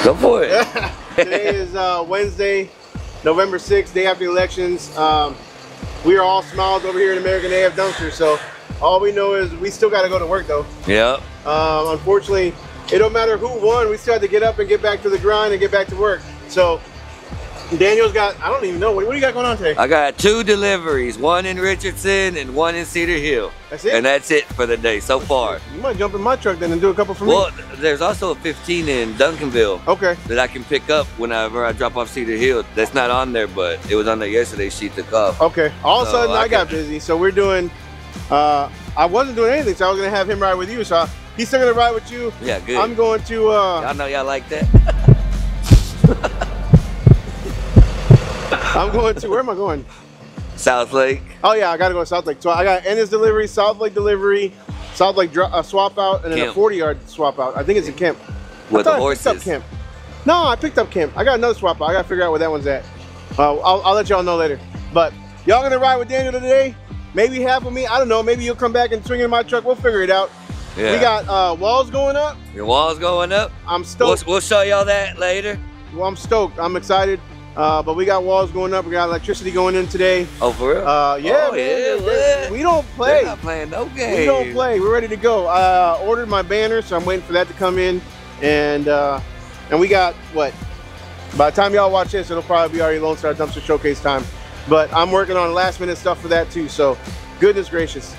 Go for it. Today is Wednesday, November 6th, day after the elections. We are all smiles over here in American AF Dumpster, so all we know is we still got to go to work though. Yep. Unfortunately, it don't matter who won, we still have to get up and get back to the grind and get back to work. So Daniel's got, I don't even know, what do you got going on today? I got 2 deliveries, one in Richardson and one in Cedar Hill. That's it? And that's it for the day so far. You might jump in my truck then and do a couple for me. Well, there's also a 15 in Duncanville. Okay. That I can pick up whenever I drop off Cedar Hill. That's not on there, but it was on there yesterday. She took off. Okay. All of a sudden I got busy, so we're doing, I wasn't doing anything, so I was gonna have him ride with you. So he's still gonna ride with you. Yeah, good. I'm going to, y'all know y'all like that. I'm going to, where am I going? South Lake. Oh yeah, I gotta go to South Lake. So I got Ennis delivery, South Lake delivery, South Lake swap out, and then a 40-yard swap out. I think it's a Kemp. With the horses. I picked up Kemp. No, I picked up Kemp. I got another swap out. I gotta figure out where that one's at. I'll let y'all know later. But y'all gonna ride with Daniel today? Maybe half of me. I don't know. Maybe you'll come back and swing in my truck. We'll figure it out. Yeah. We got walls going up. Your walls going up? I'm stoked. We'll show y'all that later. Well, I'm stoked. I'm excited. But we got walls going up. We got electricity going in today. Oh, for real? Yeah, oh, man. Yeah, we don't play. They're not playing no game. We don't play. We're ready to go. Ordered my banner, so I'm waiting for that to come in. And we got, what? By the time y'all watch this, it'll probably be already Lone Star Dumpster Showcase time. But I'm working on last minute stuff for that too. So, goodness gracious.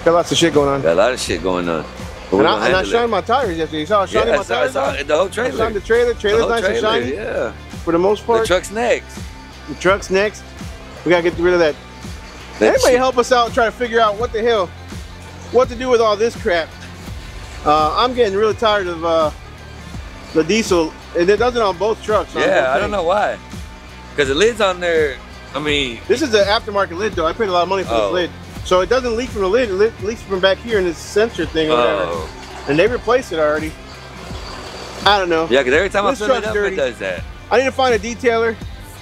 Got lots of shit going on. Got a lot of shit going on. And I shined my tires yesterday. You saw I shined my tires? I saw the whole trailer. I shined the trailer. Trailer's nice and shiny. Yeah. For the most part. The truck's next. The truck's next. We gotta get rid of that. Anybody help us out and try to figure out what the hell, what to do with all this crap. I'm getting really tired of the diesel, and it does it on both trucks. Yeah, I don't know why. Because the lid's on there, I mean. This is the aftermarket lid though. I paid a lot of money for this lid. So it doesn't leak from the lid, it leaks from back here in this sensor thing or whatever. And they replaced it already. I don't know. Yeah, because every time I fill it up, it does that. I need to find a detailer.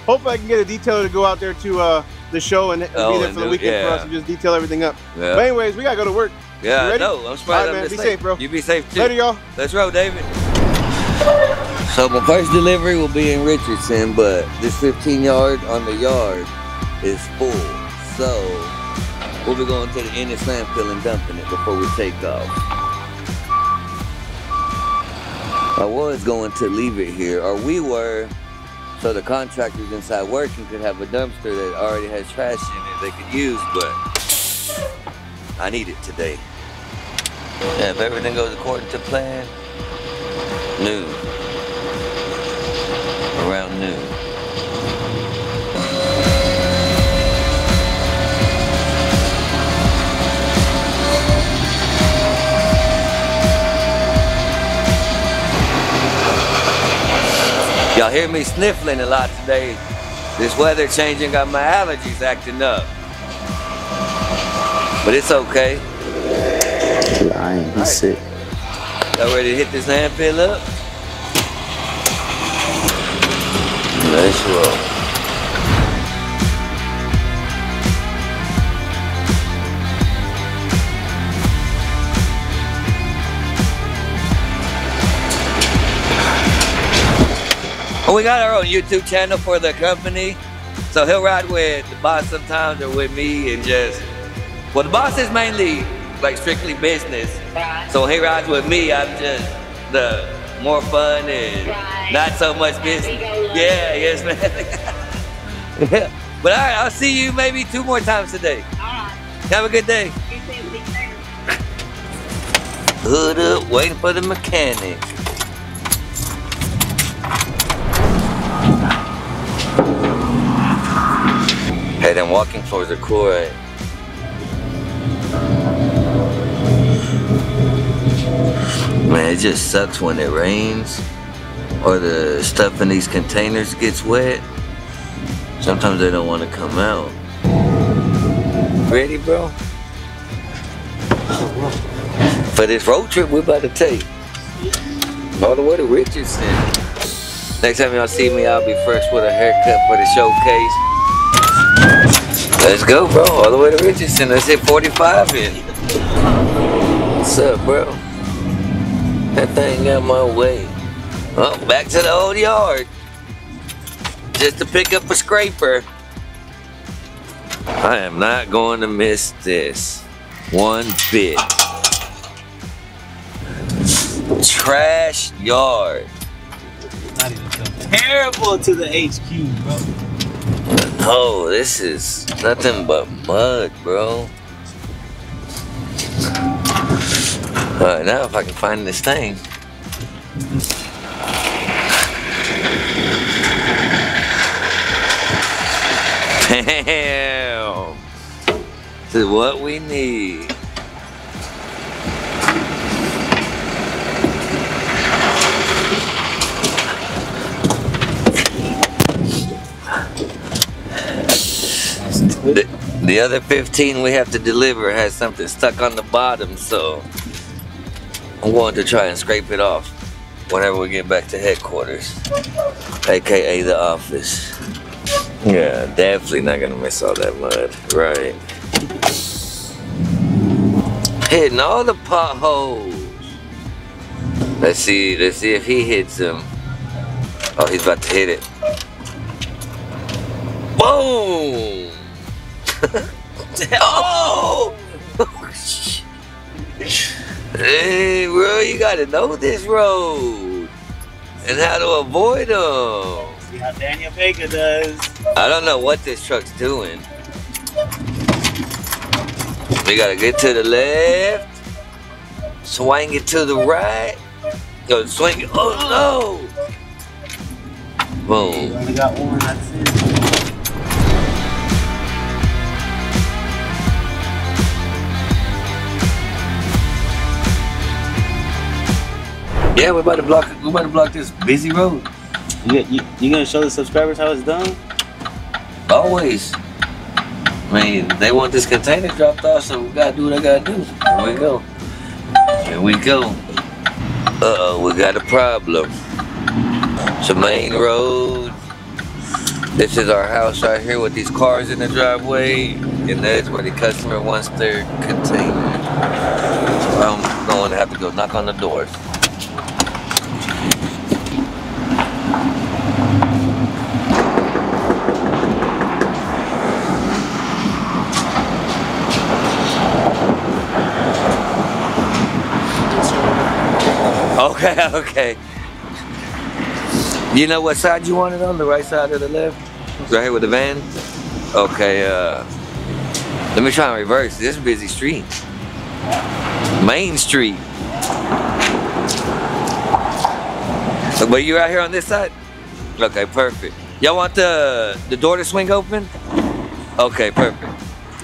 Hopefully I can get a detailer to go out there to the show and be there for the weekend for us and just detail everything up. Yeah. But anyways, we gotta go to work. Yeah, no, I'm surprised. All right, man, be safe, bro. You be safe too. Later, y'all. Let's roll, David. So my first delivery will be in Richardson, but this 15-yard on the yard is full. So we'll be going to the Ennis landfill and dumping it before we take off. I was going to leave it here, or we were, so the contractors inside working could have a dumpster that already has trash in it they could use, but I need it today. And if everything goes according to plan, noon. Around noon. Y'all hear me sniffling a lot today. This weather changing got my allergies acting up. But it's okay. Lying, he's sick. Y'all ready to hit this landfill up? Let's roll. We got our own YouTube channel for the company, so he'll ride with the boss sometimes or with me and just, well, the boss is mainly like strictly business, so when he rides with me, I'm just the more fun and not so much business. Yeah, yes, man. Yeah. But all right, I'll see you maybe 2 more times today. Have a good day. Hood up, waiting for the mechanic. Hey, them walking floors are cool, right? Man, it just sucks when it rains or the stuff in these containers gets wet. Sometimes they don't want to come out. Ready, bro? For this road trip we're about to take. All the way to Richardson. Next time y'all see me, I'll be fresh with a haircut for the showcase. Let's go, bro. All the way to Richardson. Let's hit 45 in. What's up, bro? That thing got my way. Well, back to the old yard. Just to pick up a scraper. I am not going to miss this one bit. Trash yard. Not even comparable to the HQ, bro. Oh, this is nothing but mud, bro. Alright, now if I can find this thing. Damn. This is what we need. The other 15 we have to deliver has something stuck on the bottom, so I'm going to try and scrape it off whenever we get back to headquarters, aka the office. Yeah, definitely not gonna miss all that mud, right? Hitting all the potholes. Let's see if he hits them. Oh, he's about to hit it. Boom! Oh! Hey, bro, you gotta know this road and how to avoid them. See how Daniel Baker does. I don't know what this truck's doing. We gotta get to the left, swing it to the right. Go swing it. Oh no! Boom. You only got one, that's it. Yeah, we're about to block this busy road. You gonna show the subscribers how it's done? Always. I mean, they want this container dropped off, so we gotta do what I gotta do. Here we go. Here we go. Uh-oh, we got a problem. It's a main road. This is our house right here with these cars in the driveway, and that's where the customer wants their container. So I'm going to have to go knock on the doors. Okay, okay. You know what side you want it on? The right side or the left? Right here with the van? Okay, let me try and reverse. This is a busy street. Main Street. But you right here on this side? Okay, perfect. Y'all want the door to swing open? Okay, perfect.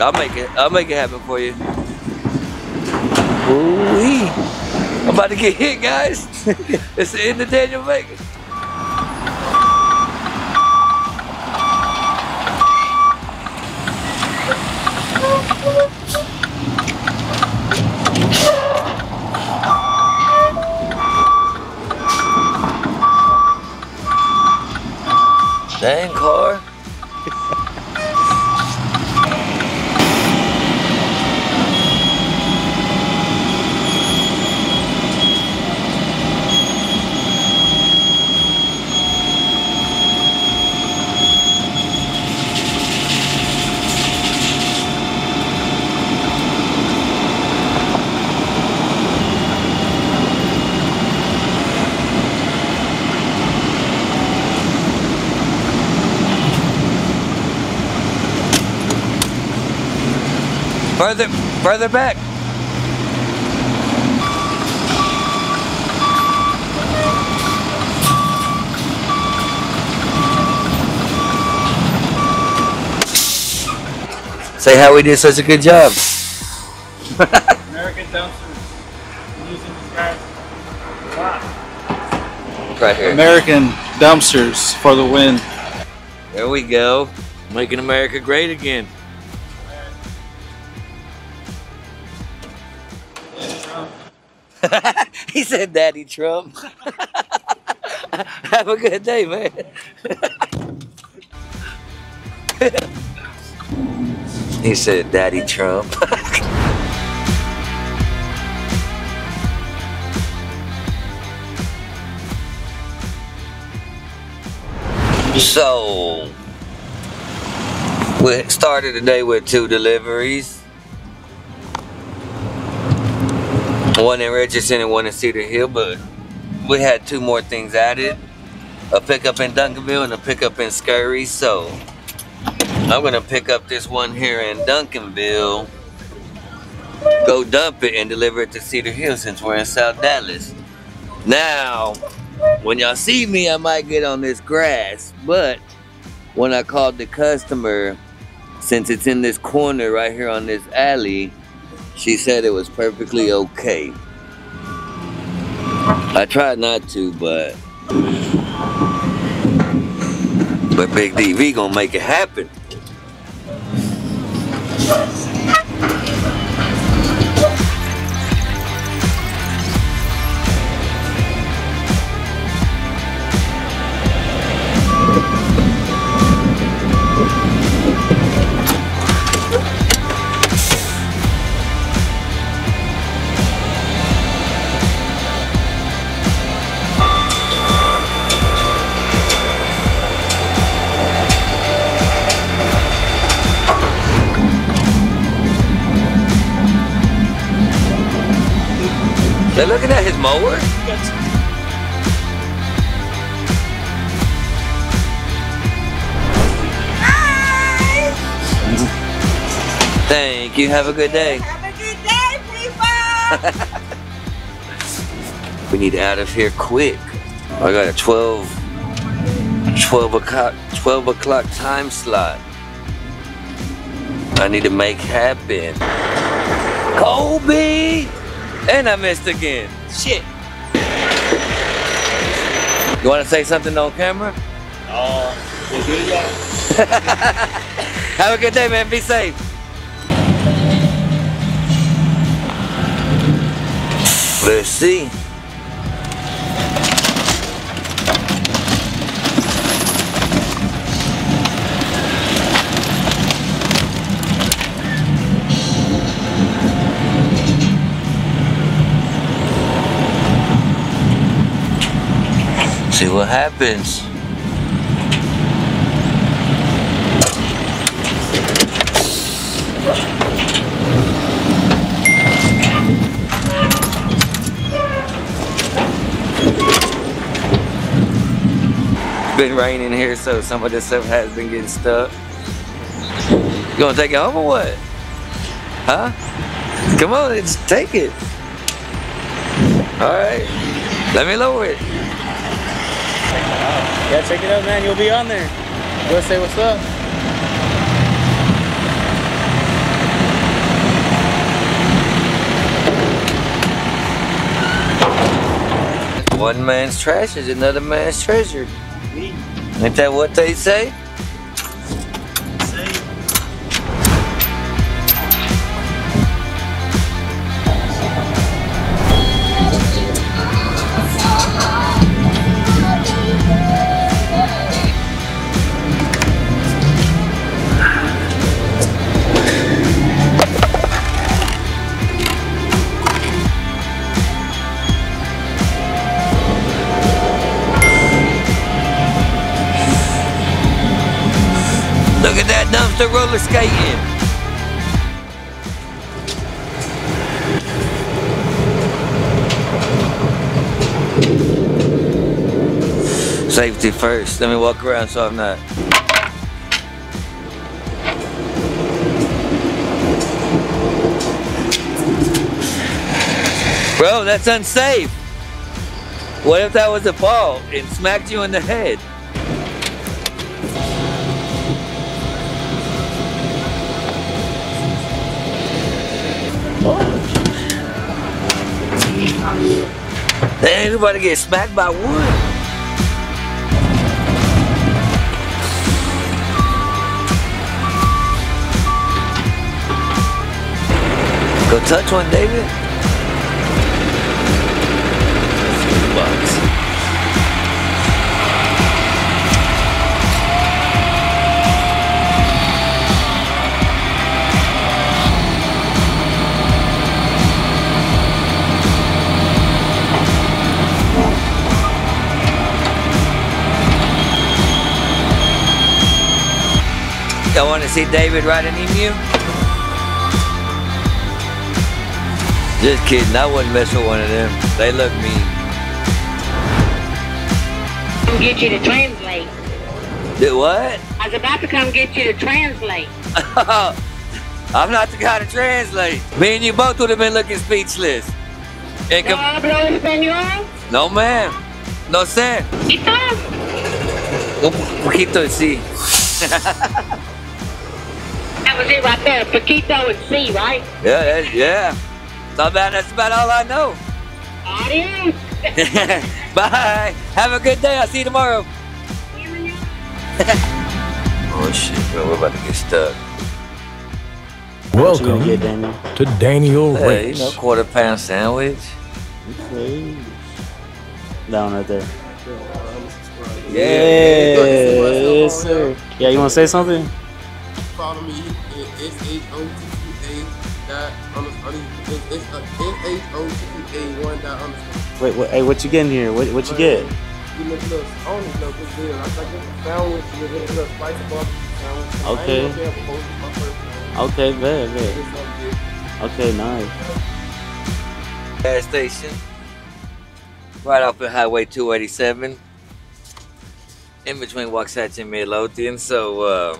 I'll make it happen for you. Ooh-wee. I'm about to get hit, guys. It's the end of Daniel Baker. Dang car. Further back. Say how we did such a good job. American dumpsters. Using these guys a lot. Right here. American dumpsters for the win. There we go. Making America great again. He said Daddy Trump. Have a good day, man. He said Daddy Trump. So we started the day with 2 deliveries. One in Richardson and one in Cedar Hill, but we had 2 more things added. A pickup in Duncanville and a pickup in Scurry. So I'm gonna pick up this one here in Duncanville, go dump it and deliver it to Cedar Hill since we're in South Dallas. Now, when y'all see me, I might get on this grass, but when I called the customer, since it's in this corner right here on this alley, she said it was perfectly okay. I tried not to, but Big DV gonna make it happen. They're looking at his mower? Hi! Thank you. Have a good day. Have a good day, people! We need out of here quick. I got a 12 o'clock time slot. I need to make happen. Kobe! And I missed again. Shit. You want to say something on camera? Have a good day, man. Be safe. Let's see. See what happens. It's been raining here, so some of this stuff has been getting stuck. You gonna take it home or what? Huh? Come on, just take it. All right, let me lower it. Yeah, check it out, man. You'll be on there. Go say what's up. One man's trash is another man's treasure. Ain't that what they say? Look at that dumpster roller skating. Safety first. Let me walk around so I'm not. Bro, that's unsafe. What if that was a ball and smacked you in the head? Ain't nobody get smacked by wood. Go touch one, David. Bucks. Y'all want to see David ride an emu? Just kidding, I wouldn't mess with one of them. They look mean. Come get you to translate. Did what? I was about to come get you to translate. I'm not the guy to translate. Me and you both would have been looking speechless. ¿No hablo español? No, ma'am. No, sir. ¿Poquito? Un poquito, sí. That was it right there. Poquito and C, right? Yeah. That's about all I know. Adios. Bye. Have a good day. I'll see you tomorrow. Oh shit, bro. We're about to get stuck. Welcome to Daniel Hey, Race. you know, quarter-pound sandwich. Down right there. Yeah. Yes, sir. Yeah, you want to say something? Follow me at SHOTA._SHOTA1. Wait, hey, what you getting here? What you get? You know, look, I don't even know this deal. I like a sandwich with a little spicy barbecue sandwich. Okay. I ain't gonna say my first time. Okay, bad. It's something good. Okay, nice. Gas station. Right off of Highway 287. In between Waxahachie and Midlothian. So,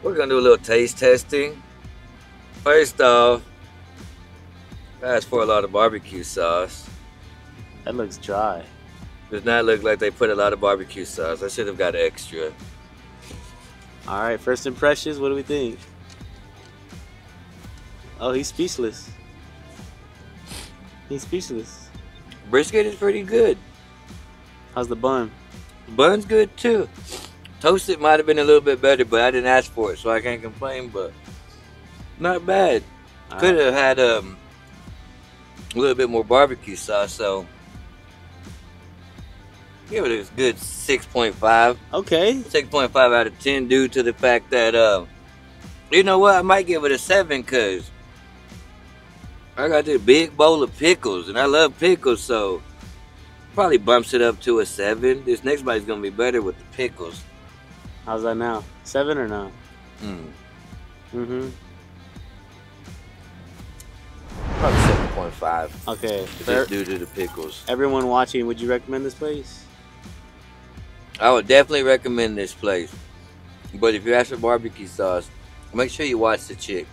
we're gonna do a little taste testing. First off, I asked for a lot of barbecue sauce. That looks dry. Does not look like they put a lot of barbecue sauce. I should have got extra. All right, first impressions. What do we think? Oh, he's speechless. He's speechless. Brisket is pretty good. How's the bun? Bun's good too. Toasted might have been a little bit better, but I didn't ask for it, so I can't complain. But not bad. Could have had a little bit more barbecue sauce, so give it a good 6.5. Okay. 6.5 out of 10 due to the fact that, you know what, I might give it a 7 because I got this big bowl of pickles, and I love pickles, so probably bumps it up to a 7. This next bite's going to be better with the pickles. How's that now? 7 or no? Probably 7.5. Okay. Just due to the pickles. Everyone watching, would you recommend this place? I would definitely recommend this place. But if you ask for barbecue sauce, make sure you watch the chick.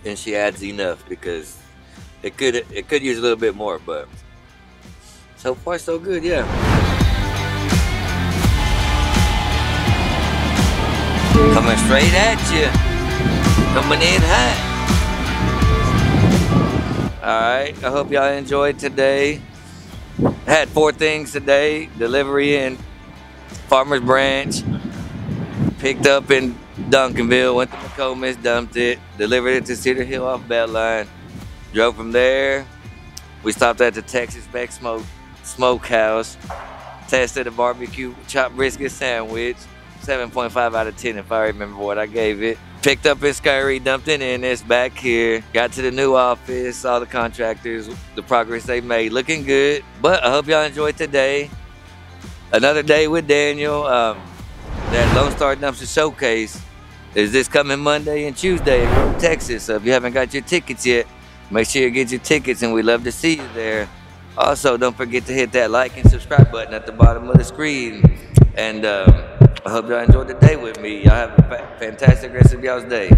And she adds enough because it could use a little bit more, but so far so good, yeah. Coming straight at you. Coming in hot. Alright, I hope y'all enjoyed today. I had 4 things today. Delivery in Farmers Branch. Picked up in Duncanville, went to McComas, dumped it, delivered it to Cedar Hill off Beltline. Drove from there. We stopped at the Texas Beck Smokehouse. Tested a barbecue chopped brisket sandwich. 7.5 out of 10 if I remember what I gave it. Picked up in Scurry, dumped it in this back here. Got to the new office, saw the contractors, the progress they made, looking good. But I hope y'all enjoyed today. Another day with Daniel. That Lone Star Dumpster Showcase is this coming Monday and Tuesday in Texas. So if you haven't got your tickets yet, make sure you get your tickets and we'd love to see you there. Also, don't forget to hit that like and subscribe button at the bottom of the screen. And I hope y'all enjoyed the day with me. Y'all have a fantastic rest of y'all's day.